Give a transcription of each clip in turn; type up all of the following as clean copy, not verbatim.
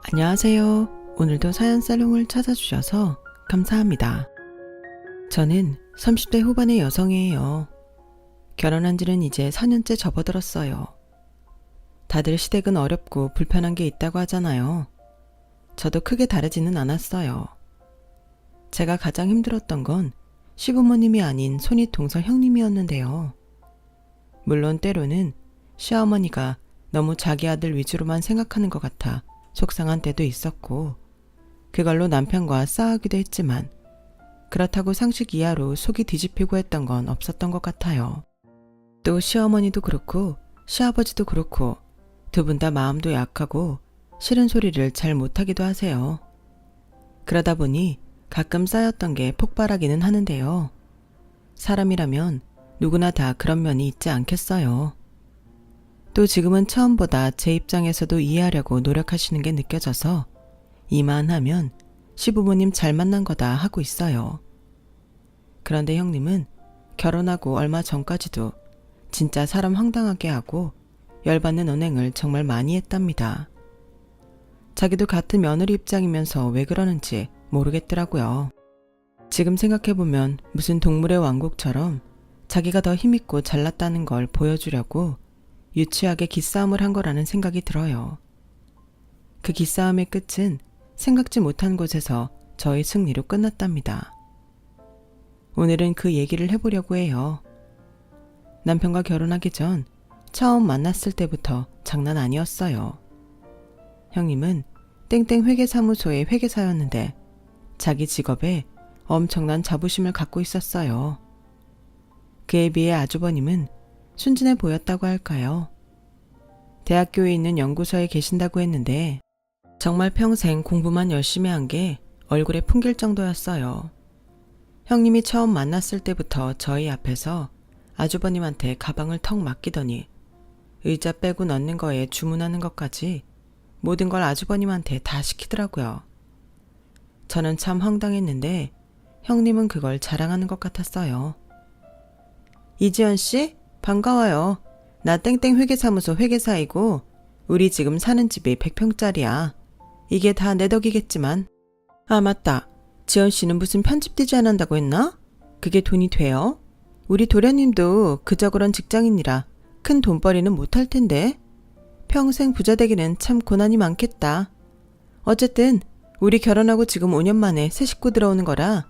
안녕하세요. 오늘도 사연살롱을 찾아주셔서 감사합니다. 저는 30대 후반의 여성이에요. 결혼한 지는 이제 4년째 접어들었어요. 다들 시댁은 어렵고 불편한 게 있다고 하잖아요. 저도 크게 다르지는 않았어요. 제가 가장 힘들었던 건 시부모님이 아닌 손윗 동서 형님이었는데요. 물론 때로는 시어머니가 너무 자기 아들 위주로만 생각하는 것 같아 속상한 때도 있었고, 그걸로 남편과 싸우기도 했지만 그렇다고 상식 이하로 속이 뒤집히고 했던 건 없었던 것 같아요. 또 시어머니도 그렇고 시아버지도 그렇고 두 분 다 마음도 약하고 싫은 소리를 잘 못하기도 하세요. 그러다 보니 가끔 쌓였던 게 폭발하기는 하는데요. 사람이라면 누구나 다 그런 면이 있지 않겠어요. 또 지금은 처음보다 제 입장에서도 이해하려고 노력하시는 게 느껴져서 이만하면 시부모님 잘 만난 거다 하고 있어요. 그런데 형님은 결혼하고 얼마 전까지도 진짜 사람 황당하게 하고 열받는 언행을 정말 많이 했답니다. 자기도 같은 며느리 입장이면서 왜 그러는지 모르겠더라고요. 지금 생각해보면 무슨 동물의 왕국처럼 자기가 더 힘있고 잘났다는 걸 보여주려고 유치하게 기싸움을 한 거라는 생각이 들어요. 그 기싸움의 끝은 생각지 못한 곳에서 저의 승리로 끝났답니다. 오늘은 그 얘기를 해보려고 해요. 남편과 결혼하기 전 처음 만났을 때부터 장난 아니었어요. 형님은 땡땡 회계사무소의 회계사였는데 자기 직업에 엄청난 자부심을 갖고 있었어요. 그에 비해 아주버님은 순진해 보였다고 할까요? 대학교에 있는 연구소에 계신다고 했는데 정말 평생 공부만 열심히 한 게 얼굴에 풍길 정도였어요. 형님이 처음 만났을 때부터 저희 앞에서 아주버님한테 가방을 턱 맡기더니 의자 빼고 넣는 거에 주문하는 것까지 모든 걸 아주버님한테 다 시키더라고요. 저는 참 황당했는데 형님은 그걸 자랑하는 것 같았어요. 이지연 씨? 반가워요. 나 땡땡 회계사무소 회계사이고 우리 지금 사는 집이 100평짜리야. 이게 다 내 덕이겠지만. 아 맞다. 지연 씨는 무슨 편집 디자인 한다고 했나? 그게 돈이 돼요? 우리 도련님도 그저 그런 직장인이라 큰 돈벌이는 못할 텐데. 평생 부자 되기는 참 고난이 많겠다. 어쨌든 우리 결혼하고 지금 5년 만에 새 식구 들어오는 거라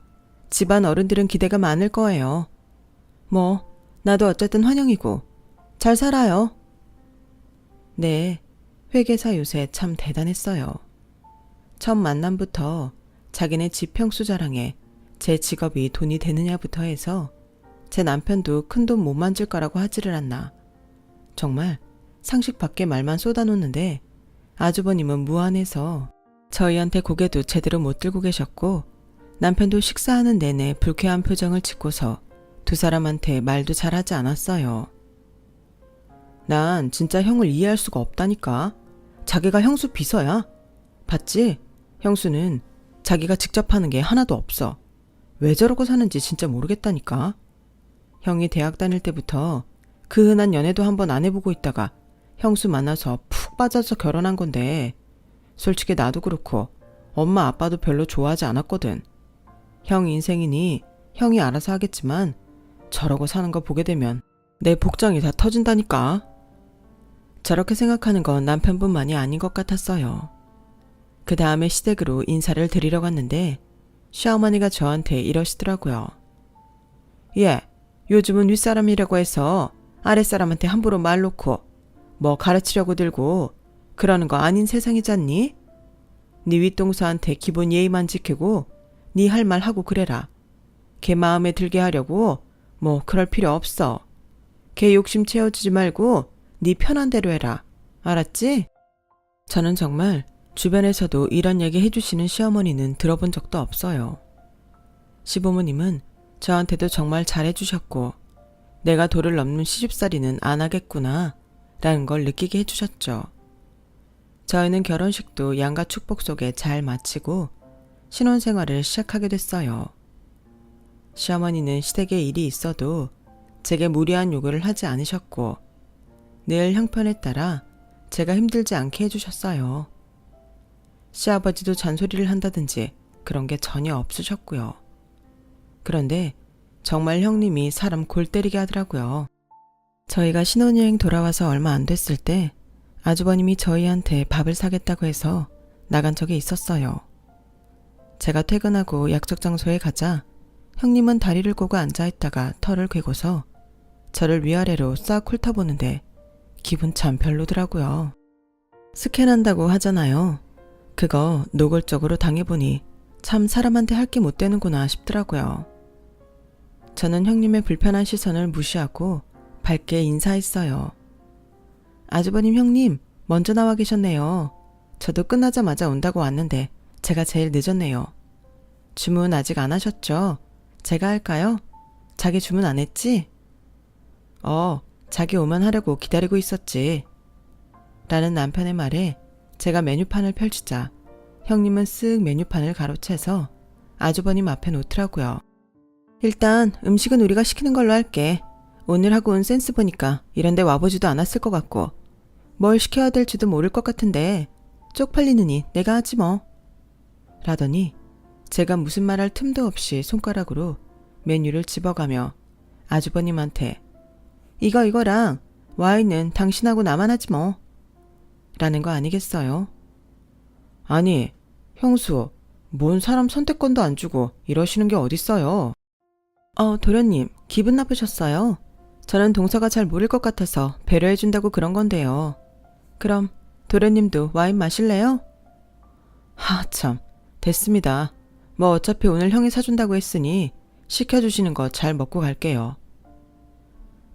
집안 어른들은 기대가 많을 거예요. 뭐 나도 어쨌든 환영이고 잘 살아요. 네, 회계사 요새 참 대단했어요. 첫 만남부터 자기네 집 평수 자랑에 제 직업이 돈이 되느냐부터 해서 제 남편도 큰 돈 못 만질 거라고 하지를 않나. 정말 상식 밖의 말만 쏟아놓는데 아주버님은 무안해서 저희한테 고개도 제대로 못 들고 계셨고 남편도 식사하는 내내 불쾌한 표정을 짓고서 두 사람한테 말도 잘하지 않았어요. 난 진짜 형을 이해할 수가 없다니까. 자기가 형수 비서야. 봤지? 형수는 자기가 직접 하는 게 하나도 없어. 왜 저러고 사는지 진짜 모르겠다니까. 형이 대학 다닐 때부터 그 흔한 연애도 한번 안 해보고 있다가 형수 만나서 푹 빠져서 결혼한 건데 솔직히 나도 그렇고 엄마 아빠도 별로 좋아하지 않았거든. 형 인생이니 형이 알아서 하겠지만 저러고 사는 거 보게 되면 내 복장이 다 터진다니까. 저렇게 생각하는 건 남편뿐만이 아닌 것 같았어요. 그 다음에 시댁으로 인사를 드리러 갔는데 시어머니가 저한테 이러시더라고요. 예, 요즘은 윗사람이라고 해서 아랫사람한테 함부로 말 놓고 뭐 가르치려고 들고 그러는 거 아닌 세상이잖니? 네 윗동서한테 기본 예의만 지키고 네 할 말 하고 그래라. 걔 마음에 들게 하려고 뭐 그럴 필요 없어. 걔 욕심 채워주지 말고 네 편한 대로 해라. 알았지? 저는 정말 주변에서도 이런 얘기 해주시는 시어머니는 들어본 적도 없어요. 시부모님은 저한테도 정말 잘해주셨고 내가 도를 넘는 시집살이는 안 하겠구나 라는 걸 느끼게 해주셨죠. 저희는 결혼식도 양가 축복 속에 잘 마치고 신혼생활을 시작하게 됐어요. 시어머니는 시댁에 일이 있어도 제게 무리한 요구를 하지 않으셨고 늘 형편에 따라 제가 힘들지 않게 해주셨어요. 시아버지도 잔소리를 한다든지 그런 게 전혀 없으셨고요. 그런데 정말 형님이 사람 골 때리게 하더라고요. 저희가 신혼여행 돌아와서 얼마 안 됐을 때 아주버님이 저희한테 밥을 사겠다고 해서 나간 적이 있었어요. 제가 퇴근하고 약속 장소에 가자 형님은 다리를 꼬고 앉아있다가 털을 괴고서 저를 위아래로 싹 훑어보는데 기분 참 별로더라고요. 스캔한다고 하잖아요. 그거 노골적으로 당해보니 참 사람한테 할 게 못 되는구나 싶더라고요. 저는 형님의 불편한 시선을 무시하고 밝게 인사했어요. 아주버님 형님 먼저 나와 계셨네요. 저도 끝나자마자 온다고 왔는데 제가 제일 늦었네요. 주문 아직 안 하셨죠? 제가 할까요? 자기 주문 안 했지? 자기 오면 하려고 기다리고 있었지. 라는 남편의 말에 제가 메뉴판을 펼치자 형님은 쓱 메뉴판을 가로채서 아주버님 앞에 놓더라고요. 일단 음식은 우리가 시키는 걸로 할게. 오늘 하고 온 센스 보니까 이런 데 와보지도 않았을 것 같고 뭘 시켜야 될지도 모를 것 같은데 쪽팔리느니 내가 하지 뭐. 라더니 제가 무슨 말할 틈도 없이 손가락으로 메뉴를 집어가며 아주버님한테 이거랑 와인은 당신하고 나만 하지 뭐. 라는 거 아니겠어요? 아니, 형수, 뭔 사람 선택권도 안 주고 이러시는 게 어딨어요? 도련님, 기분 나쁘셨어요? 저는 동서가 잘 모를 것 같아서 배려해준다고 그런 건데요. 그럼 도련님도 와인 마실래요? 참, 됐습니다. 뭐 어차피 오늘 형이 사준다고 했으니 시켜주시는 거 잘 먹고 갈게요.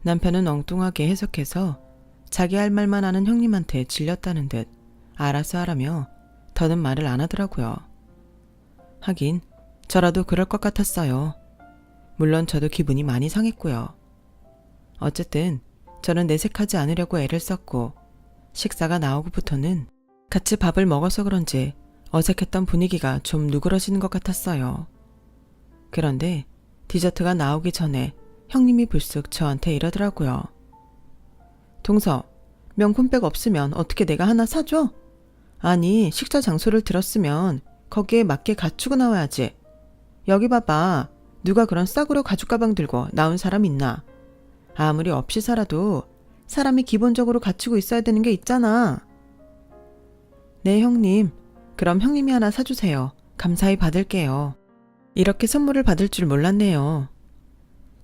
남편은 엉뚱하게 해석해서 자기 할 말만 하는 형님한테 질렸다는 듯 알아서 하라며 더는 말을 안 하더라고요. 하긴 저라도 그럴 것 같았어요. 물론 저도 기분이 많이 상했고요. 어쨌든 저는 내색하지 않으려고 애를 썼고 식사가 나오고부터는 같이 밥을 먹어서 그런지 어색했던 분위기가 좀 누그러지는 것 같았어요. 그런데 디저트가 나오기 전에 형님이 불쑥 저한테 이러더라고요. 동서, 명품백 없으면 어떻게 내가 하나 사줘? 아니, 식사 장소를 들었으면 거기에 맞게 갖추고 나와야지. 여기 봐봐. 누가 그런 싸구려 가죽 가방 들고 나온 사람 있나? 아무리 없이 살아도 사람이 기본적으로 갖추고 있어야 되는 게 있잖아. 네, 형님. 그럼 형님이 하나 사주세요. 감사히 받을게요. 이렇게 선물을 받을 줄 몰랐네요.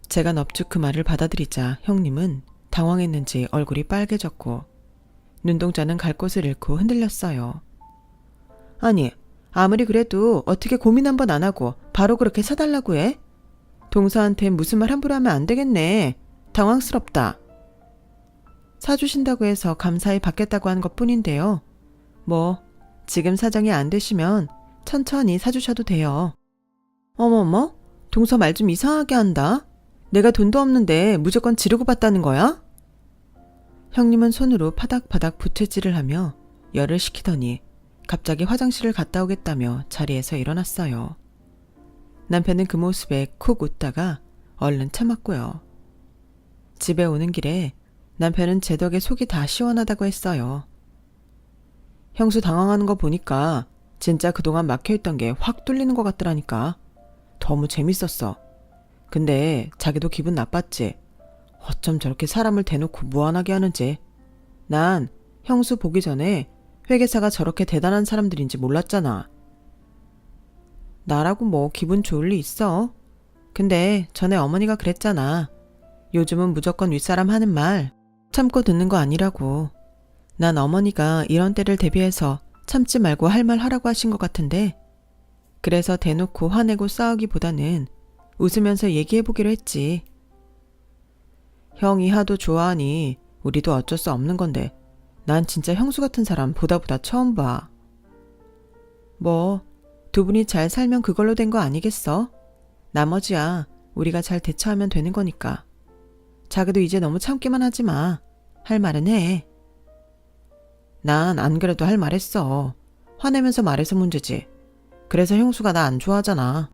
제가 넙죽 그 말을 받아들이자 형님은 당황했는지 얼굴이 빨개졌고 눈동자는 갈 곳을 잃고 흔들렸어요. 아니, 아무리 그래도 어떻게 고민 한번 안 하고 바로 그렇게 사달라고 해? 동서한테 무슨 말 함부로 하면 안 되겠네. 당황스럽다. 사주신다고 해서 감사히 받겠다고 하는 것뿐인데요. 뭐 지금 사정이 안 되시면 천천히 사주셔도 돼요. 어머머, 동서 말 좀 이상하게 한다. 내가 돈도 없는데 무조건 지르고 받다는 거야? 형님은 손으로 파닥파닥 부채질을 하며 열을 식히더니 갑자기 화장실을 갔다 오겠다며 자리에서 일어났어요. 남편은 그 모습에 쿡 웃다가 얼른 참았고요. 집에 오는 길에 남편은 제 덕에 속이 다 시원하다고 했어요. 형수 당황하는 거 보니까 진짜 그동안 막혀있던 게 확 뚫리는 것 같더라니까. 너무 재밌었어. 근데 자기도 기분 나빴지. 어쩜 저렇게 사람을 대놓고 무안하게 하는지. 난 형수 보기 전에 회계사가 저렇게 대단한 사람들인지 몰랐잖아. 나라고 뭐 기분 좋을 리 있어. 근데 전에 어머니가 그랬잖아. 요즘은 무조건 윗사람 하는 말 참고 듣는 거 아니라고. 난 어머니가 이런 때를 대비해서 참지 말고 할 말 하라고 하신 것 같은데 그래서 대놓고 화내고 싸우기보다는 웃으면서 얘기해보기로 했지. 형이 하도 좋아하니 우리도 어쩔 수 없는 건데 난 진짜 형수 같은 사람 보다 처음 봐. 뭐 두 분이 잘 살면 그걸로 된 거 아니겠어? 나머지야 우리가 잘 대처하면 되는 거니까. 자기도 이제 너무 참기만 하지 마. 할 말은 해. 난 안 그래도 할 말 했어. 화내면서 말해서 문제지. 그래서 형수가 나 안 좋아하잖아.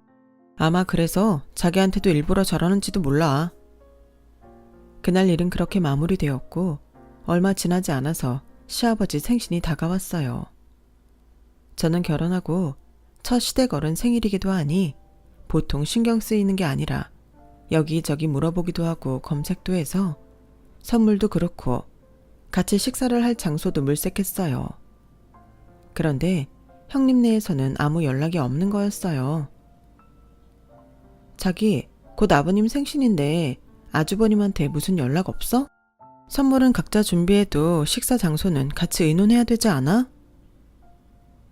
아마 그래서 자기한테도 일부러 저러는지도 몰라. 그날 일은 그렇게 마무리되었고 얼마 지나지 않아서 시아버지 생신이 다가왔어요. 저는 결혼하고 첫 시댁 어른 생일이기도 하니 보통 신경 쓰이는 게 아니라 여기저기 물어보기도 하고 검색도 해서 선물도 그렇고 같이 식사를 할 장소도 물색했어요. 그런데 형님네에서는 아무 연락이 없는 거였어요. 자기, 곧 아버님 생신인데 아주버님한테 무슨 연락 없어? 선물은 각자 준비해도 식사 장소는 같이 의논해야 되지 않아?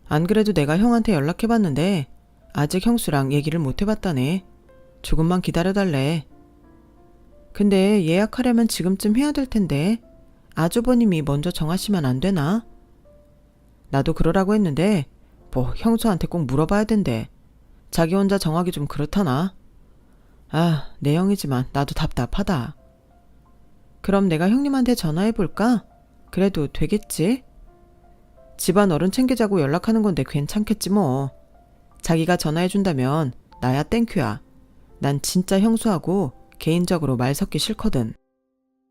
안 그래도 내가 형한테 연락해봤는데 아직 형수랑 얘기를 못 해봤다네. 조금만 기다려달래. 근데 예약하려면 지금쯤 해야 될 텐데 아주버님이 먼저 정하시면 안 되나? 나도 그러라고 했는데 뭐 형수한테 꼭 물어봐야 된대. 자기 혼자 정하기 좀 그렇다나? 아, 내 형이지만 나도 답답하다. 그럼 내가 형님한테 전화해볼까? 그래도 되겠지? 집안 어른 챙기자고 연락하는 건데 괜찮겠지 뭐. 자기가 전화해준다면 나야 땡큐야. 난 진짜 형수하고 개인적으로 말 섞기 싫거든.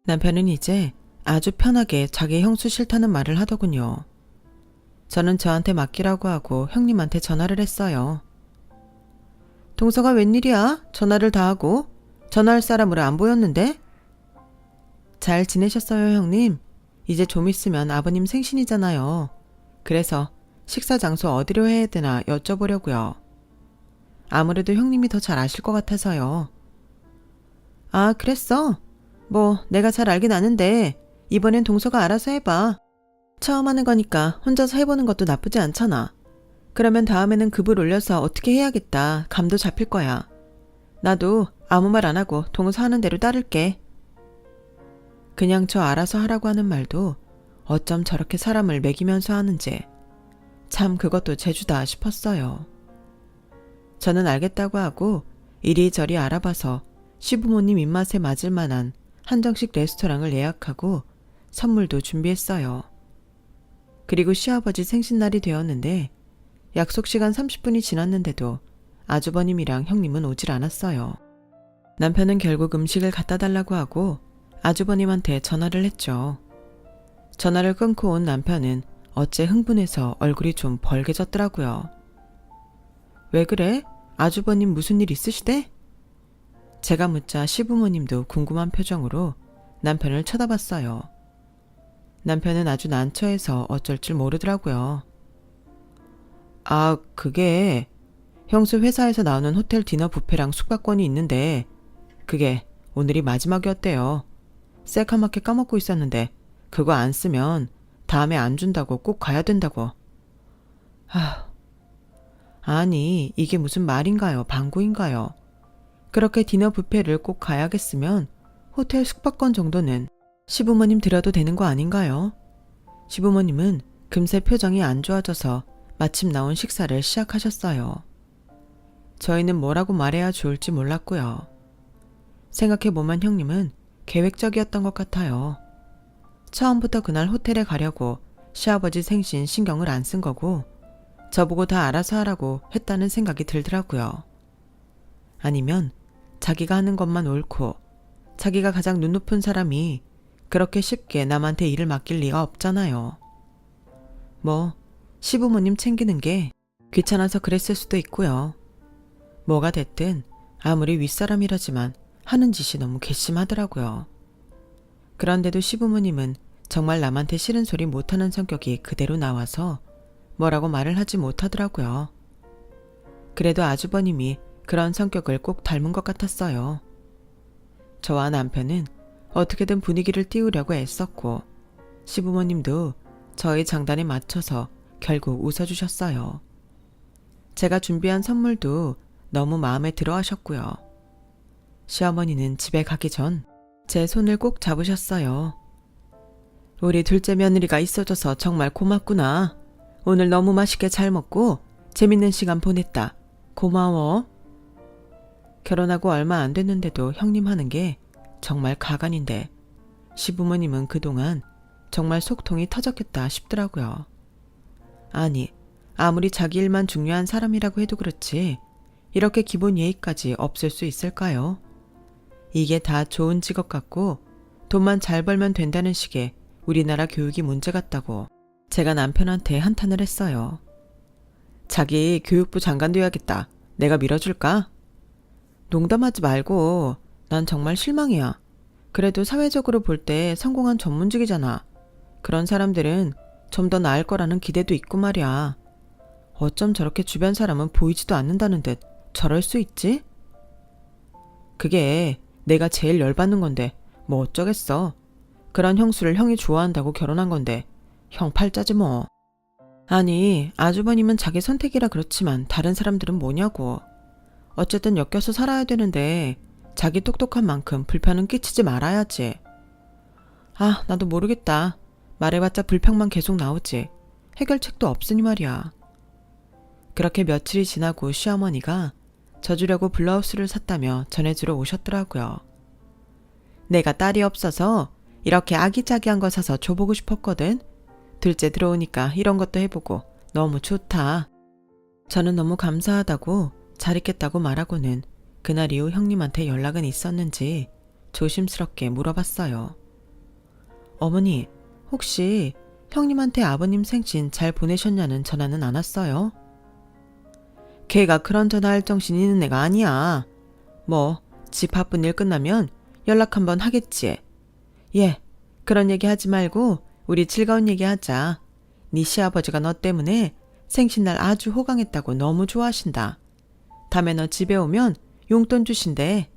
남편은 이제 아주 편하게 자기 형수 싫다는 말을 하더군요. 저는 저한테 맡기라고 하고 형님한테 전화를 했어요. 동서가 웬일이야? 전화를 다 하고 전화할 사람으로 안 보였는데? 잘 지내셨어요, 형님? 이제 좀 있으면 아버님 생신이잖아요. 그래서 식사 장소 어디로 해야 되나 여쭤보려고요. 아무래도 형님이 더 잘 아실 것 같아서요. 아, 그랬어? 뭐 내가 잘 알긴 아는데 이번엔 동서가 알아서 해봐. 처음 하는 거니까 혼자서 해보는 것도 나쁘지 않잖아. 그러면 다음에는 급을 올려서 어떻게 해야겠다. 감도 잡힐 거야. 나도 아무 말 안 하고 동서 하는 대로 따를게. 그냥 저 알아서 하라고 하는 말도 어쩜 저렇게 사람을 매기면서 하는지 참 그것도 재주다 싶었어요. 저는 알겠다고 하고 이리저리 알아봐서 시부모님 입맛에 맞을 만한 한정식 레스토랑을 예약하고 선물도 준비했어요. 그리고 시아버지 생신날이 되었는데 약속 시간 30분이 지났는데도 아주버님이랑 형님은 오질 않았어요. 남편은 결국 음식을 갖다 달라고 하고 아주버님한테 전화를 했죠. 전화를 끊고 온 남편은 어째 흥분해서 얼굴이 좀 벌개졌더라고요. 왜 그래? 아주버님 무슨 일 있으시대? 제가 묻자 시부모님도 궁금한 표정으로 남편을 쳐다봤어요. 남편은 아주 난처해서 어쩔 줄 모르더라고요. 아, 그게 형수 회사에서 나오는 호텔 디너 뷔페랑 숙박권이 있는데 그게 오늘이 마지막이었대요. 새카맣게 까먹고 있었는데 그거 안 쓰면 다음에 안 준다고 꼭 가야 된다고. 아니 이게 무슨 말인가요? 방구인가요? 그렇게 디너 뷔페를 꼭 가야겠으면 호텔 숙박권 정도는 시부모님 드려도 되는 거 아닌가요? 시부모님은 금세 표정이 안 좋아져서 마침 나온 식사를 시작하셨어요. 저희는 뭐라고 말해야 좋을지 몰랐고요. 생각해보면 형님은 계획적이었던 것 같아요. 처음부터 그날 호텔에 가려고 시아버지 생신 신경을 안 쓴 거고 저보고 다 알아서 하라고 했다는 생각이 들더라고요. 아니면 자기가 하는 것만 옳고 자기가 가장 눈 높은 사람이 그렇게 쉽게 남한테 일을 맡길 리가 없잖아요. 뭐 시부모님 챙기는 게 귀찮아서 그랬을 수도 있고요. 뭐가 됐든 아무리 윗사람이라지만 하는 짓이 너무 괘씸하더라고요. 그런데도 시부모님은 정말 남한테 싫은 소리 못하는 성격이 그대로 나와서 뭐라고 말을 하지 못하더라고요. 그래도 아주버님이 그런 성격을 꼭 닮은 것 같았어요. 저와 남편은 어떻게든 분위기를 띄우려고 애썼고 시부모님도 저희 장단에 맞춰서 결국 웃어주셨어요. 제가 준비한 선물도 너무 마음에 들어 하셨고요. 시어머니는 집에 가기 전 제 손을 꼭 잡으셨어요. 우리 둘째 며느리가 있어줘서 정말 고맙구나. 오늘 너무 맛있게 잘 먹고 재밌는 시간 보냈다. 고마워. 결혼하고 얼마 안 됐는데도 형님 하는 게 정말 가관인데 시부모님은 그동안 정말 속통이 터졌겠다 싶더라고요. 아니, 아무리 자기 일만 중요한 사람이라고 해도 그렇지 이렇게 기본 예의까지 없을 수 있을까요? 이게 다 좋은 직업 같고 돈만 잘 벌면 된다는 식의 우리나라 교육이 문제 같다고 제가 남편한테 한탄을 했어요. 자기 교육부 장관 돼야겠다. 내가 밀어줄까? 농담하지 말고. 난 정말 실망이야. 그래도 사회적으로 볼 때 성공한 전문직이잖아. 그런 사람들은 좀 더 나을 거라는 기대도 있고 말이야. 어쩜 저렇게 주변 사람은 보이지도 않는다는 듯 저럴 수 있지? 그게 내가 제일 열받는 건데 뭐 어쩌겠어. 그런 형수를 형이 좋아한다고 결혼한 건데 형 팔자지 뭐. 아니, 아주버님은 자기 선택이라 그렇지만 다른 사람들은 뭐냐고. 어쨌든 엮여서 살아야 되는데 자기 똑똑한 만큼 불편은 끼치지 말아야지. 아, 나도 모르겠다. 말해봤자 불평만 계속 나오지. 해결책도 없으니 말이야. 그렇게 며칠이 지나고 시어머니가 져주려고 블라우스를 샀다며 전해주러 오셨더라고요. 내가 딸이 없어서 이렇게 아기자기한 거 사서 줘보고 싶었거든. 둘째 들어오니까 이런 것도 해보고 너무 좋다. 저는 너무 감사하다고 잘 있겠다고 말하고는 그날 이후 형님한테 연락은 있었는지 조심스럽게 물어봤어요. 어머니, 혹시 형님한테 아버님 생신 잘 보내셨냐는 전화는 안 왔어요? 걔가 그런 전화할 정신이 있는 애가 아니야. 뭐 집 바쁜 일 끝나면 연락 한번 하겠지. 예, 그런 얘기 하지 말고 우리 즐거운 얘기 하자. 네 시아버지가 너 때문에 생신날 아주 호강했다고 너무 좋아하신다. 다음에 너 집에 오면 용돈 주신대.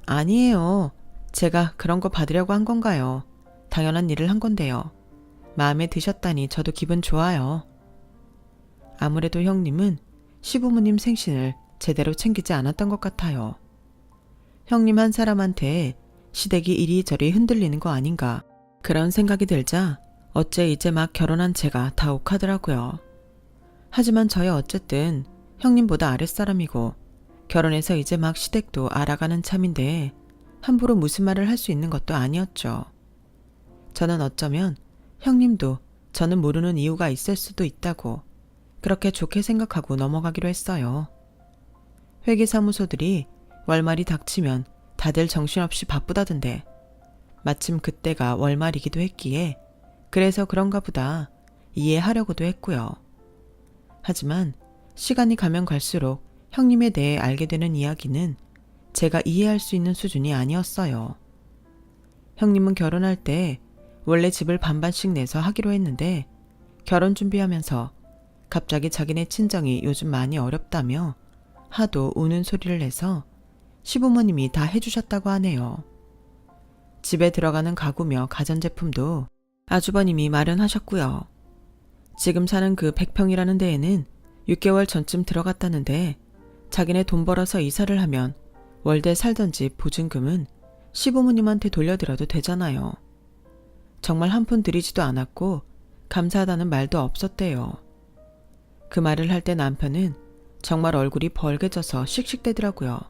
아니에요. 제가 그런 거 받으려고 한 건가요? 당연한 일을 한 건데요. 마음에 드셨다니 저도 기분 좋아요. 아무래도 형님은 시부모님 생신을 제대로 챙기지 않았던 것 같아요. 형님 한 사람한테 시댁이 이리저리 흔들리는 거 아닌가 그런 생각이 들자 어째 이제 막 결혼한 제가 다 욱하더라고요. 하지만 저야 어쨌든 형님보다 아랫사람이고 결혼해서 이제 막 시댁도 알아가는 참인데 함부로 무슨 말을 할 수 있는 것도 아니었죠. 저는 어쩌면 형님도 저는 모르는 이유가 있을 수도 있다고 그렇게 좋게 생각하고 넘어가기로 했어요. 회계사무소들이 월말이 닥치면 다들 정신없이 바쁘다던데 마침 그때가 월말이기도 했기에 그래서 그런가 보다 이해하려고도 했고요. 하지만 시간이 가면 갈수록 형님에 대해 알게 되는 이야기는 제가 이해할 수 있는 수준이 아니었어요. 형님은 결혼할 때 원래 집을 반반씩 내서 하기로 했는데 결혼 준비하면서 갑자기 자기네 친정이 요즘 많이 어렵다며 하도 우는 소리를 내서 시부모님이 다 해주셨다고 하네요. 집에 들어가는 가구며 가전제품도 아주버님이 마련하셨고요. 지금 사는 그 100평이라는 데에는 6개월 전쯤 들어갔다는데 자기네 돈 벌어서 이사를 하면 월대 살던 집 보증금은 시부모님한테 돌려드려도 되잖아요. 정말 한 푼 들이지도 않았고 감사하다는 말도 없었대요. 그 말을 할 때 남편은 정말 얼굴이 벌개져서 씩씩대더라고요.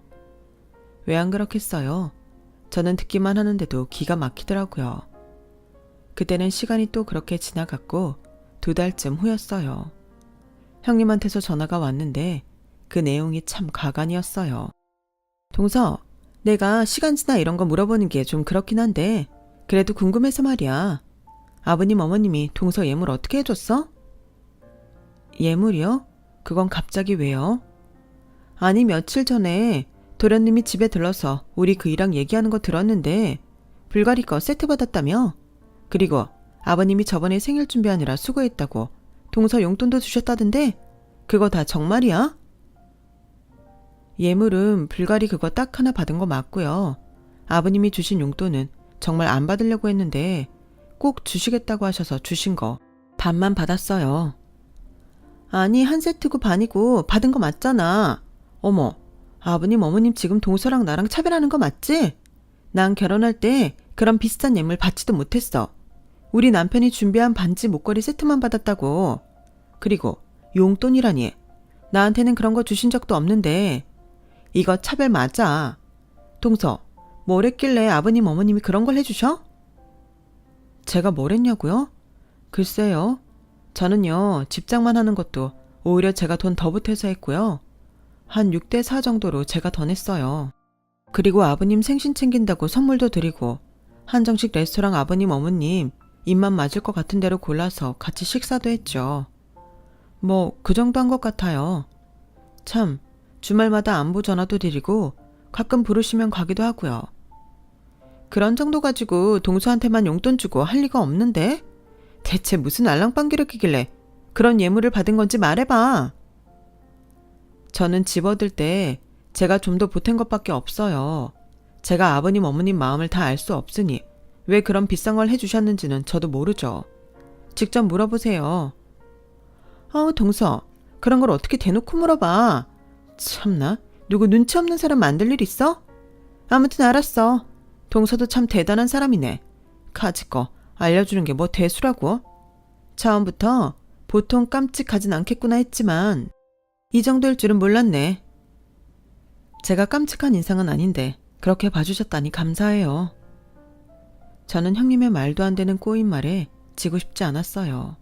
왜 안 그렇겠어요? 저는 듣기만 하는데도 기가 막히더라고요. 그때는 시간이 또 그렇게 지나갔고 2달쯤 후였어요. 형님한테서 전화가 왔는데 그 내용이 참 가관이었어요. 동서, 내가 시간지나 이런 거 물어보는 게 좀 그렇긴 한데 그래도 궁금해서 말이야. 아버님 어머님이 동서 예물 어떻게 해줬어? 예물이요? 그건 갑자기 왜요? 아니 며칠 전에 도련님이 집에 들러서 우리 그이랑 얘기하는 거 들었는데 불가리 거 세트 받았다며? 그리고 아버님이 저번에 생일 준비하느라 수고했다고 동서 용돈도 주셨다던데 그거 다 정말이야? 예물은 불가리 그거 딱 하나 받은 거 맞고요. 아버님이 주신 용돈은 정말 안 받으려고 했는데 꼭 주시겠다고 하셔서 주신 거 반만 받았어요. 아니 한 세트고 반이고 받은 거 맞잖아. 어머, 아버님 어머님 지금 동서랑 나랑 차별하는 거 맞지? 난 결혼할 때 그런 비싼 예물 받지도 못했어. 우리 남편이 준비한 반지 목걸이 세트만 받았다고. 그리고 용돈이라니. 나한테는 그런 거 주신 적도 없는데 이거 차별 맞아. 동서, 뭘 했길래 아버님 어머님이 그런 걸 해주셔? 제가 뭘 했냐고요? 글쎄요. 저는요 집장만 하는 것도 오히려 제가 돈 더 보태서 했고요. 한 6대4 정도로 제가 더 냈어요. 그리고 아버님 생신 챙긴다고 선물도 드리고 한정식 레스토랑 아버님 어머님 입맛 맞을 것 같은 데로 골라서 같이 식사도 했죠. 뭐 그 정도 한 것 같아요. 참, 주말마다 안부 전화도 드리고 가끔 부르시면 가기도 하고요. 그런 정도 가지고 동서한테만 용돈 주고 할 리가 없는데? 대체 무슨 알랑방귀를 끼길래 그런 예물을 받은 건지 말해봐. 저는 집어들 때 제가 좀 더 보탠 것밖에 없어요. 제가 아버님 어머님 마음을 다 알 수 없으니 왜 그런 비싼 걸 해주셨는지는 저도 모르죠. 직접 물어보세요. 동서, 그런 걸 어떻게 대놓고 물어봐. 참나, 누구 눈치 없는 사람 만들 일 있어? 아무튼 알았어. 동서도 참 대단한 사람이네. 가지 거 알려주는 게 뭐 대수라고? 처음부터 보통 깜찍하진 않겠구나 했지만 이 정도일 줄은 몰랐네. 제가 깜찍한 인상은 아닌데 그렇게 봐주셨다니 감사해요. 저는 형님의 말도 안 되는 꼬인 말에 지고 싶지 않았어요.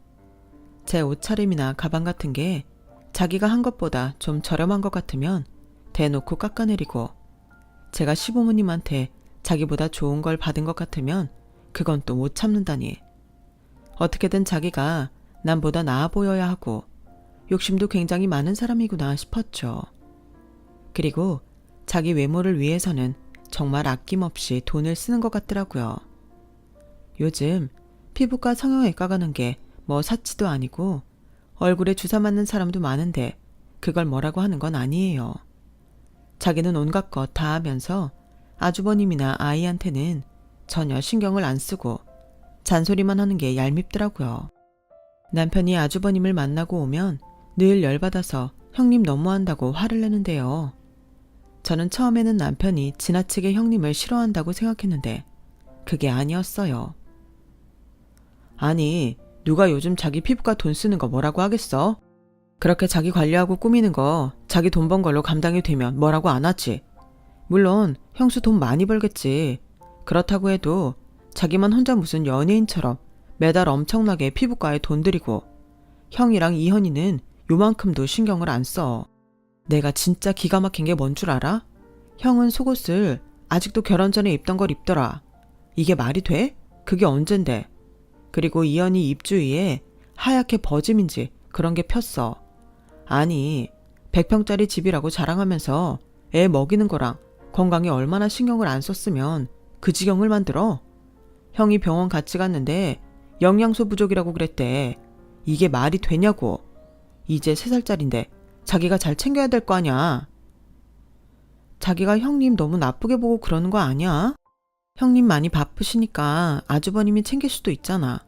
제 옷차림이나 가방 같은 게 자기가 한 것보다 좀 저렴한 것 같으면 대놓고 깎아내리고, 제가 시부모님한테 자기보다 좋은 걸 받은 것 같으면 그건 또 못 참는다니. 어떻게든 자기가 남보다 나아 보여야 하고 욕심도 굉장히 많은 사람이구나 싶었죠. 그리고 자기 외모를 위해서는 정말 아낌없이 돈을 쓰는 것 같더라고요. 요즘 피부과 성형외과 가는 게 뭐 사치도 아니고 얼굴에 주사 맞는 사람도 많은데 그걸 뭐라고 하는 건 아니에요. 자기는 온갖 것 다 하면서 아주버님이나 아이한테는 전혀 신경을 안 쓰고 잔소리만 하는 게 얄밉더라고요. 남편이 아주버님을 만나고 오면 늘 열받아서 형님 너무한다고 화를 내는데요. 저는 처음에는 남편이 지나치게 형님을 싫어한다고 생각했는데 그게 아니었어요. 아니, 누가 요즘 자기 피부과 돈 쓰는 거 뭐라고 하겠어? 그렇게 자기 관리하고 꾸미는 거 자기 돈 번 걸로 감당이 되면 뭐라고 안 하지. 물론 형수 돈 많이 벌겠지. 그렇다고 해도 자기만 혼자 무슨 연예인처럼 매달 엄청나게 피부과에 돈 들이고 형이랑 이현이는 요만큼도 신경을 안 써. 내가 진짜 기가 막힌 게 뭔 줄 알아? 형은 속옷을 아직도 결혼 전에 입던 걸 입더라. 이게 말이 돼? 그게 언젠데. 그리고 이현이 입주위에 하얗게 버짐인지 그런 게 폈어. 아니, 100평짜리 집이라고 자랑하면서 애 먹이는 거랑 건강에 얼마나 신경을 안 썼으면 그 지경을 만들어? 형이 병원 같이 갔는데 영양소 부족이라고 그랬대. 이게 말이 되냐고. 이제 3살짜린데 자기가 잘 챙겨야 될 거 아냐. 자기가 형님 너무 나쁘게 보고 그러는 거 아니야? 형님 많이 바쁘시니까 아주버님이 챙길 수도 있잖아.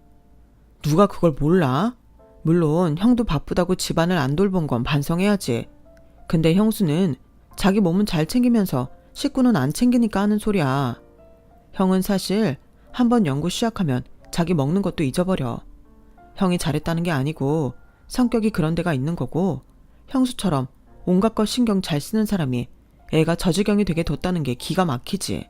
누가 그걸 몰라? 물론 형도 바쁘다고 집안을 안 돌본 건 반성해야지. 근데 형수는 자기 몸은 잘 챙기면서 식구는 안 챙기니까 하는 소리야. 형은 사실 한번 연구 시작하면 자기 먹는 것도 잊어버려. 형이 잘했다는 게 아니고 성격이 그런 데가 있는 거고, 형수처럼 온갖 것 신경 잘 쓰는 사람이 애가 저 지경이 되게 뒀다는 게 기가 막히지.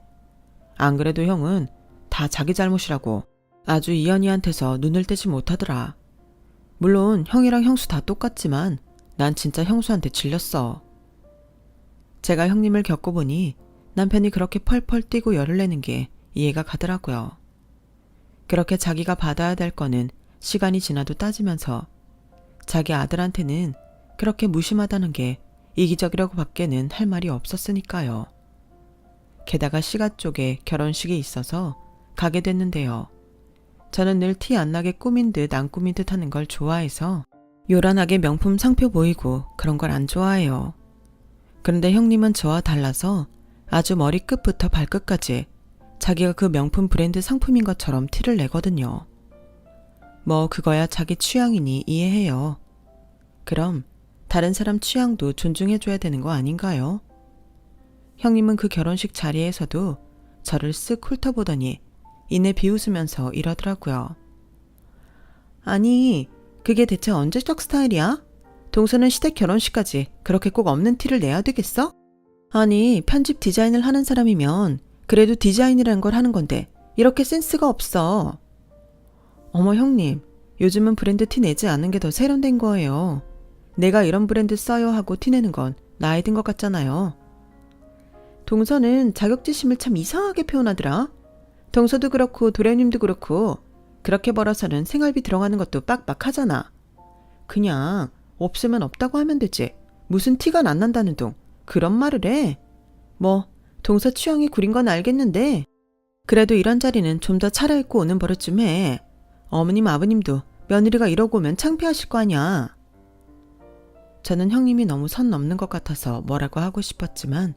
안 그래도 형은 다 자기 잘못이라고 아주 이현이한테서 눈을 떼지 못하더라. 물론 형이랑 형수 다 똑같지만 난 진짜 형수한테 질렸어. 제가 형님을 겪어보니 남편이 그렇게 펄펄 뛰고 열을 내는 게 이해가 가더라고요. 그렇게 자기가 받아야 될 거는 시간이 지나도 따지면서 자기 아들한테는 그렇게 무심하다는 게 이기적이라고 밖에는 할 말이 없었으니까요. 게다가 시가 쪽에 결혼식이 있어서 가게 됐는데요. 저는 늘 티 안 나게 꾸민 듯 안 꾸민 듯 하는 걸 좋아해서 요란하게 명품 상표 보이고 그런 걸 안 좋아해요. 그런데 형님은 저와 달라서 아주 머리끝부터 발끝까지 자기가 그 명품 브랜드 상품인 것처럼 티를 내거든요. 뭐 그거야 자기 취향이니 이해해요. 그럼 다른 사람 취향도 존중해줘야 되는 거 아닌가요? 형님은 그 결혼식 자리에서도 저를 쓱 훑어보더니 이내 비웃으면서 이러더라고요. 아니, 그게 대체 언제적 스타일이야? 동서는 시댁 결혼식까지 그렇게 꼭 없는 티를 내야 되겠어? 아니, 편집 디자인을 하는 사람이면 그래도 디자인이라는 걸 하는 건데 이렇게 센스가 없어. 어머 형님, 요즘은 브랜드 티 내지 않는 게 더 세련된 거예요. 내가 이런 브랜드 써요 하고 티 내는 건 나이 든 것 같잖아요. 동서는 자격지심을 참 이상하게 표현하더라. 동서도 그렇고 도련님도 그렇고 그렇게 벌어서는 생활비 들어가는 것도 빡빡하잖아. 그냥 없으면 없다고 하면 되지. 무슨 티가 안 난다는 둥. 그런 말을 해. 뭐 동서 취향이 구린 건 알겠는데 그래도 이런 자리는 좀 더 차려입고 오는 버릇 좀 해. 어머님 아버님도 며느리가 이러고 오면 창피하실 거 아니야. 저는 형님이 너무 선 넘는 것 같아서 뭐라고 하고 싶었지만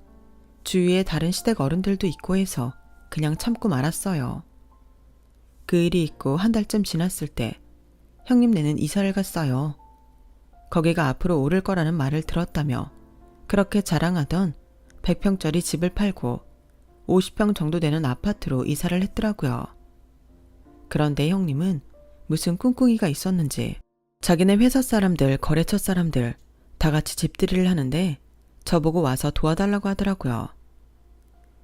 주위에 다른 시댁 어른들도 있고 해서 그냥 참고 말았어요. 그 일이 있고 한 달쯤 지났을 때 형님네는 이사를 갔어요. 거기가 앞으로 오를 거라는 말을 들었다며 그렇게 자랑하던 100평짜리 집을 팔고 50평 정도 되는 아파트로 이사를 했더라고요. 그런데 형님은 무슨 꿍꿍이가 있었는지 자기네 회사 사람들, 거래처 사람들 다 같이 집들이를 하는데 저보고 와서 도와달라고 하더라고요.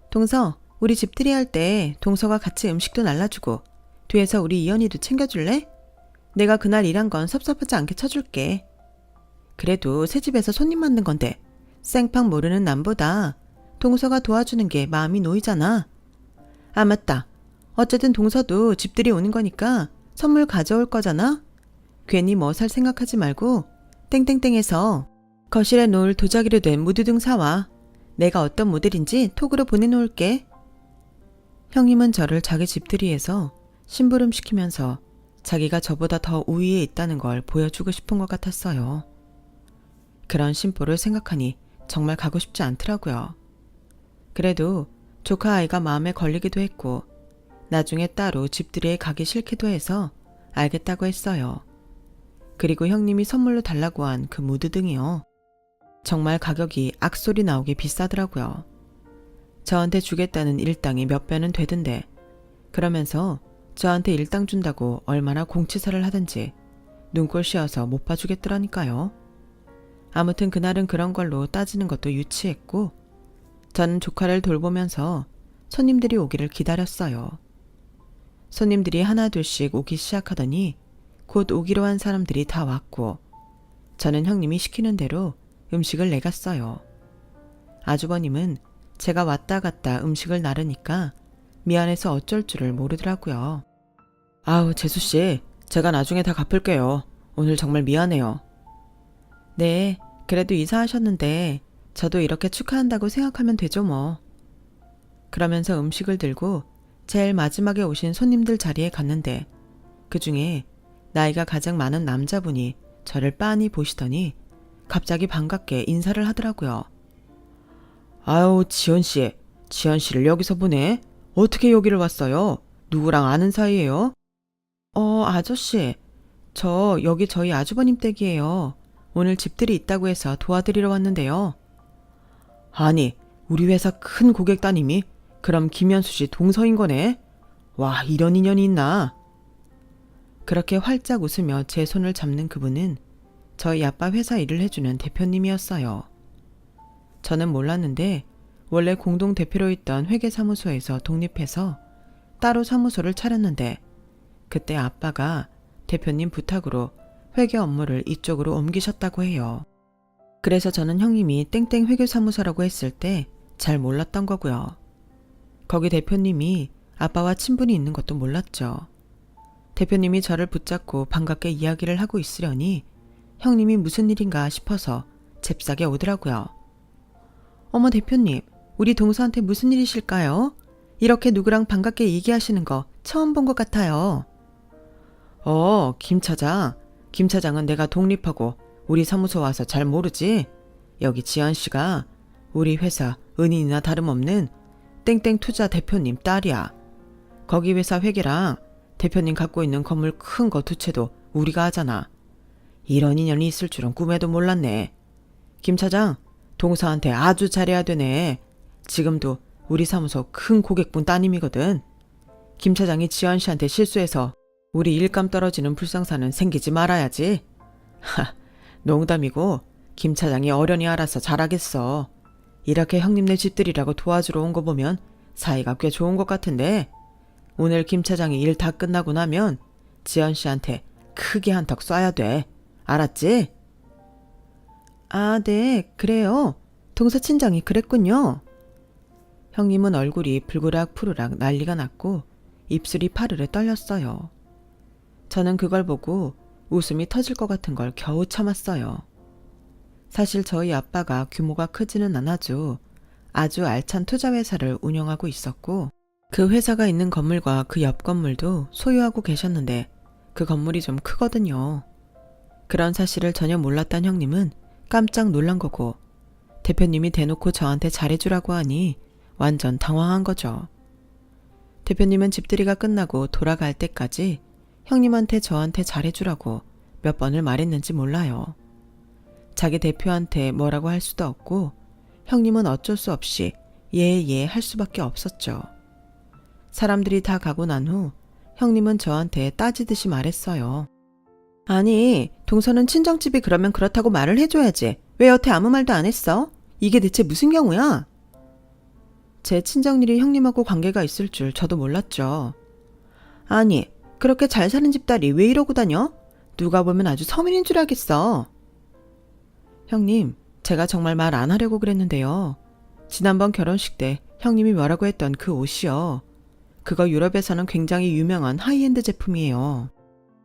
동서, 우리 집들이 할 때 동서가 같이 음식도 날라주고 뒤에서 우리 이현이도 챙겨줄래? 내가 그날 일한 건 섭섭하지 않게 쳐줄게. 그래도 새 집에서 손님 만든 건데 생판 모르는 남보다 동서가 도와주는 게 마음이 놓이잖아. 아 맞다. 어쨌든 동서도 집들이 오는 거니까 선물 가져올 거잖아. 괜히 뭐 살 생각하지 말고 땡땡땡에서 거실에 놓을 도자기로 된 무드 등 사와. 내가 어떤 모델인지 톡으로 보내놓을게. 형님은 저를 자기 집들이에서 심부름시키면서 자기가 저보다 더 우위에 있다는 걸 보여주고 싶은 것 같았어요. 그런 심보를 생각하니 정말 가고 싶지 않더라고요. 그래도 조카 아이가 마음에 걸리기도 했고 나중에 따로 집들이에 가기 싫기도 해서 알겠다고 했어요. 그리고 형님이 선물로 달라고 한 그 무드 등이요. 정말 가격이 악소리 나오게 비싸더라고요. 저한테 주겠다는 일당이 몇 배는 되던데 그러면서 저한테 일당 준다고 얼마나 공치사를 하든지 눈꼴 씌어서 못 봐주겠더라니까요. 아무튼 그날은 그런 걸로 따지는 것도 유치했고 저는 조카를 돌보면서 손님들이 오기를 기다렸어요. 손님들이 하나 둘씩 오기 시작하더니 곧 오기로 한 사람들이 다 왔고 저는 형님이 시키는 대로 음식을 내갔어요. 아주버님은 제가 왔다 갔다 음식을 나르니까 미안해서 어쩔 줄을 모르더라고요. 아우 재수씨, 제가 나중에 다 갚을게요. 오늘 정말 미안해요. 네, 그래도 이사하셨는데 저도 이렇게 축하한다고 생각하면 되죠 뭐. 그러면서 음식을 들고 제일 마지막에 오신 손님들 자리에 갔는데 그중에 나이가 가장 많은 남자분이 저를 빤히 보시더니 갑자기 반갑게 인사를 하더라고요. 아유 지연씨, 지연씨를 여기서 보네? 어떻게 여기를 왔어요? 누구랑 아는 사이예요? 아저씨, 저 여기 저희 아주버님 댁이에요. 오늘 집들이 있다고 해서 도와드리러 왔는데요. 아니, 우리 회사 큰 고객 따님이 그럼 김현수 씨 동서인 거네? 와, 이런 인연이 있나? 그렇게 활짝 웃으며 제 손을 잡는 그분은 저희 아빠 회사 일을 해주는 대표님이었어요. 저는 몰랐는데 원래 공동대표로 있던 회계사무소에서 독립해서 따로 사무소를 차렸는데 그때 아빠가 대표님 부탁으로 회계 업무를 이쪽으로 옮기셨다고 해요. 그래서 저는 형님이 땡땡 회계사무소라고 했을 때 잘 몰랐던 거고요. 거기 대표님이 아빠와 친분이 있는 것도 몰랐죠. 대표님이 저를 붙잡고 반갑게 이야기를 하고 있으려니 형님이 무슨 일인가 싶어서 잽싸게 오더라고요. 어머 대표님, 우리 동서한테 무슨 일이실까요? 이렇게 누구랑 반갑게 얘기하시는 거 처음 본 것 같아요. 김 차장. 김 차장은 내가 독립하고 우리 사무소 와서 잘 모르지? 여기 지연 씨가 우리 회사 은인이나 다름없는 땡땡 투자 대표님 딸이야. 거기 회사 회계랑 대표님 갖고 있는 건물 큰 거 두 채도 우리가 하잖아. 이런 인연이 있을 줄은 꿈에도 몰랐네. 김 차장, 동서한테 아주 잘해야 되네. 지금도 우리 사무소 큰 고객분 따님이거든. 김 차장이 지연 씨한테 실수해서 우리 일감 떨어지는 불상사는 생기지 말아야지. 농담이고 김 차장이 어련히 알아서 잘하겠어. 이렇게 형님네 집들이라고 도와주러 온 거 보면 사이가 꽤 좋은 것 같은데 오늘 김 차장이 일 다 끝나고 나면 지연 씨한테 크게 한턱 쏴야 돼. 알았지? 아, 네, 그래요. 동서 친정이 그랬군요. 형님은 얼굴이 불그락 푸르락 난리가 났고 입술이 파르르 떨렸어요. 저는 그걸 보고 웃음이 터질 것 같은 걸 겨우 참았어요. 사실 저희 아빠가 규모가 크지는 않아도 아주 알찬 투자회사를 운영하고 있었고 그 회사가 있는 건물과 그 옆 건물도 소유하고 계셨는데 그 건물이 좀 크거든요. 그런 사실을 전혀 몰랐던 형님은 깜짝 놀란 거고 대표님이 대놓고 저한테 잘해주라고 하니 완전 당황한 거죠. 대표님은 집들이가 끝나고 돌아갈 때까지 형님한테 저한테 잘해주라고 몇 번을 말했는지 몰라요. 자기 대표한테 뭐라고 할 수도 없고 형님은 어쩔 수 없이 예 할 수밖에 없었죠. 사람들이 다 가고 난 후 형님은 저한테 따지듯이 말했어요. 아니, 동서는 친정집이 그러면 그렇다고 말을 해줘야지. 왜 여태 아무 말도 안 했어? 이게 대체 무슨 경우야? 제 친정일이 형님하고 관계가 있을 줄 저도 몰랐죠. 아니, 그렇게 잘 사는 집딸이 왜 이러고 다녀? 누가 보면 아주 서민인 줄 알겠어. 형님, 제가 정말 말 안 하려고 그랬는데요. 지난번 결혼식 때 형님이 뭐라고 했던 그 옷이요. 그거 유럽에서는 굉장히 유명한 하이엔드 제품이에요.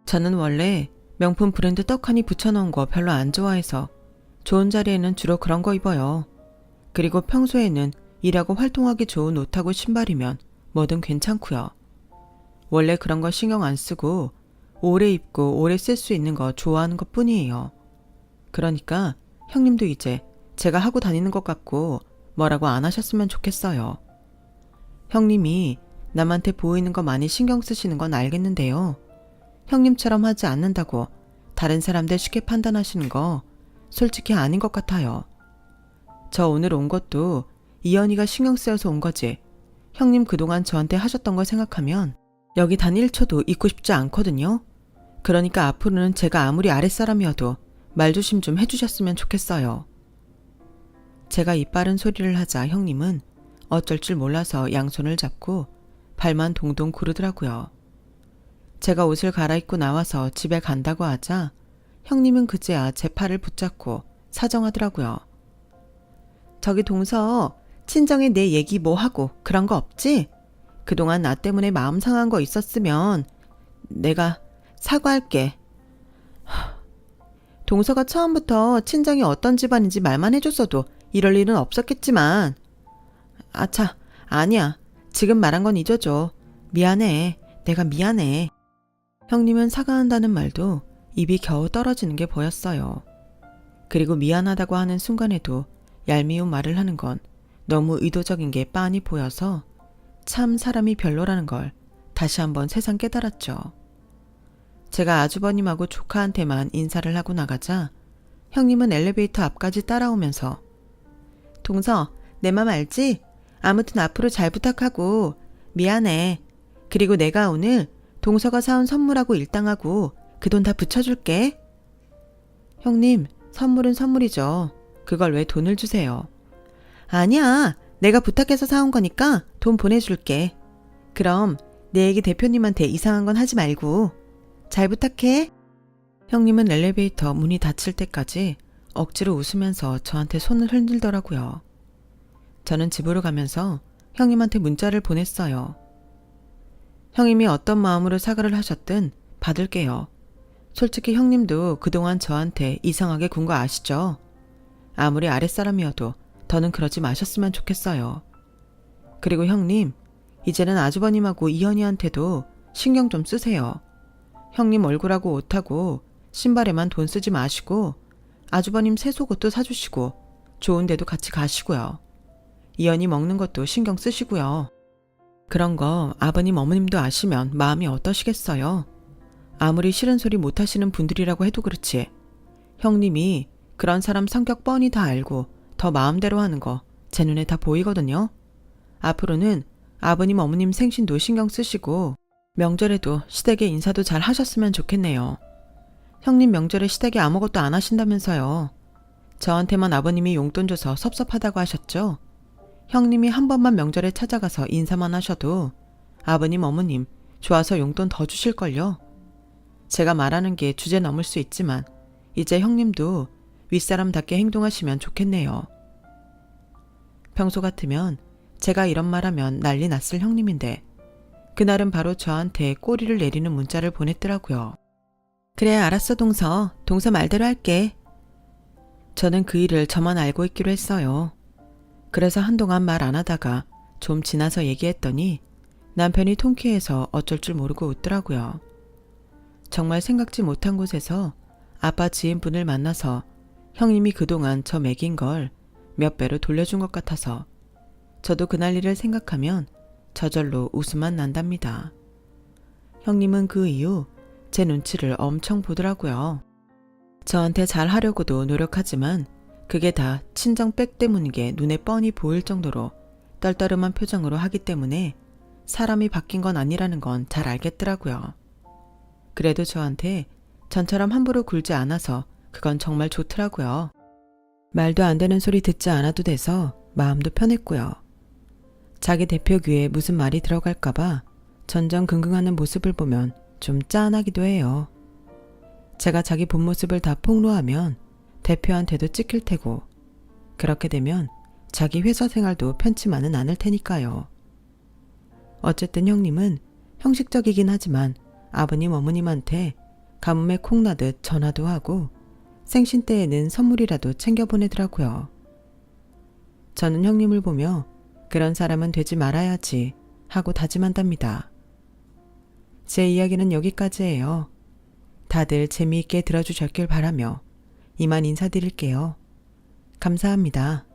저는 원래 명품 브랜드 떡하니 붙여놓은 거 별로 안 좋아해서 좋은 자리에는 주로 그런 거 입어요. 그리고 평소에는 일하고 활동하기 좋은 옷하고 신발이면 뭐든 괜찮고요. 원래 그런 거 신경 안 쓰고 오래 입고 오래 쓸 수 있는 거 좋아하는 것 뿐이에요. 그러니까 형님도 이제 제가 하고 다니는 것 같고 뭐라고 안 하셨으면 좋겠어요. 형님이 남한테 보이는 거 많이 신경 쓰시는 건 알겠는데요. 형님처럼 하지 않는다고 다른 사람들 쉽게 판단하시는 거 솔직히 아닌 것 같아요. 저 오늘 온 것도 이연이가 신경 쓰여서 온 거지. 형님 그동안 저한테 하셨던 걸 생각하면 여기 단 1초도 있고 싶지 않거든요. 그러니까 앞으로는 제가 아무리 아랫사람이어도 말조심 좀 해주셨으면 좋겠어요. 제가 이빠른 소리를 하자 형님은 어쩔 줄 몰라서 양손을 잡고 발만 동동 구르더라고요. 제가 옷을 갈아입고 나와서 집에 간다고 하자 형님은 그제야 제 팔을 붙잡고 사정하더라고요. 저기 동서, 친정에 내 얘기 뭐 하고 그런 거 없지? 그동안 나 때문에 마음 상한 거 있었으면 내가 사과할게. 동서가 처음부터 친정이 어떤 집안인지 말만 해줬어도 이럴 일은 없었겠지만. 아차, 아니야. 지금 말한 건 잊어줘. 미안해. 내가 미안해. 형님은 사과한다는 말도 입이 겨우 떨어지는 게 보였어요. 그리고 미안하다고 하는 순간에도 얄미운 말을 하는 건 너무 의도적인 게 빤히 보여서 참 사람이 별로라는 걸 다시 한번 새삼 깨달았죠. 제가 아주버님하고 조카한테만 인사를 하고 나가자 형님은 엘리베이터 앞까지 따라오면서 동서, 내 맘 알지? 아무튼 앞으로 잘 부탁하고 미안해. 그리고 내가 오늘 동서가 사온 선물하고 일당하고 그 돈 다 붙여줄게. 형님, 선물은 선물이죠. 그걸 왜 돈을 주세요? 아니야. 내가 부탁해서 사온 거니까 돈 보내줄게. 그럼 내 얘기 대표님한테 이상한 건 하지 말고 잘 부탁해. 형님은 엘리베이터 문이 닫힐 때까지 억지로 웃으면서 저한테 손을 흔들더라고요. 저는 집으로 가면서 형님한테 문자를 보냈어요. 형님이 어떤 마음으로 사과를 하셨든 받을게요. 솔직히 형님도 그동안 저한테 이상하게 군 거 아시죠? 아무리 아랫사람이어도 더는 그러지 마셨으면 좋겠어요. 그리고 형님, 이제는 아주버님하고 이현이한테도 신경 좀 쓰세요. 형님 얼굴하고 옷하고 신발에만 돈 쓰지 마시고 아주버님 새 속옷도 사주시고 좋은 데도 같이 가시고요. 이현이 먹는 것도 신경 쓰시고요. 그런 거 아버님 어머님도 아시면 마음이 어떠시겠어요? 아무리 싫은 소리 못하시는 분들이라고 해도 그렇지. 형님이 그런 사람 성격 뻔히 다 알고 더 마음대로 하는 거 제 눈에 다 보이거든요. 앞으로는 아버님 어머님 생신도 신경 쓰시고 명절에도 시댁에 인사도 잘 하셨으면 좋겠네요. 형님 명절에 시댁에 아무것도 안 하신다면서요. 저한테만 아버님이 용돈 줘서 섭섭하다고 하셨죠? 형님이 한 번만 명절에 찾아가서 인사만 하셔도 아버님 어머님 좋아서 용돈 더 주실걸요. 제가 말하는 게 주제 넘을 수 있지만 이제 형님도 윗사람답게 행동하시면 좋겠네요. 평소 같으면 제가 이런 말하면 난리 났을 형님인데 그날은 바로 저한테 꼬리를 내리는 문자를 보냈더라고요. 그래, 알았어, 동서. 동서 말대로 할게. 저는 그 일을 저만 알고 있기로 했어요. 그래서 한동안 말 안 하다가 좀 지나서 얘기했더니 남편이 통쾌해서 어쩔 줄 모르고 웃더라고요. 정말 생각지 못한 곳에서 아빠 지인분을 만나서 형님이 그동안 저 먹인 걸 몇 배로 돌려준 것 같아서 저도 그날 일을 생각하면 저절로 웃음만 난답니다. 형님은 그 이후 제 눈치를 엄청 보더라고요. 저한테 잘하려고도 노력하지만 그게 다 친정백 때문인 게 눈에 뻔히 보일 정도로 떨떠름한 표정으로 하기 때문에 사람이 바뀐 건 아니라는 건 잘 알겠더라고요. 그래도 저한테 전처럼 함부로 굴지 않아서 그건 정말 좋더라고요. 말도 안 되는 소리 듣지 않아도 돼서 마음도 편했고요. 자기 대표 귀에 무슨 말이 들어갈까봐 전전긍긍하는 모습을 보면 좀 짠하기도 해요. 제가 자기 본 모습을 다 폭로하면 대표한테도 찍힐 테고 그렇게 되면 자기 회사 생활도 편치만은 않을 테니까요. 어쨌든 형님은 형식적이긴 하지만 아버님 어머님한테 가뭄에 콩나듯 전화도 하고 생신 때에는 선물이라도 챙겨 보내더라고요. 저는 형님을 보며 그런 사람은 되지 말아야지 하고 다짐한답니다. 제 이야기는 여기까지예요. 다들 재미있게 들어주셨길 바라며 이만 인사드릴게요. 감사합니다.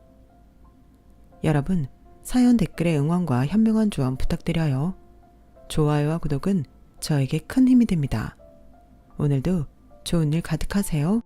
여러분, 사연 댓글에 응원과 현명한 조언 부탁드려요. 좋아요와 구독은 저에게 큰 힘이 됩니다. 오늘도 좋은 일 가득하세요.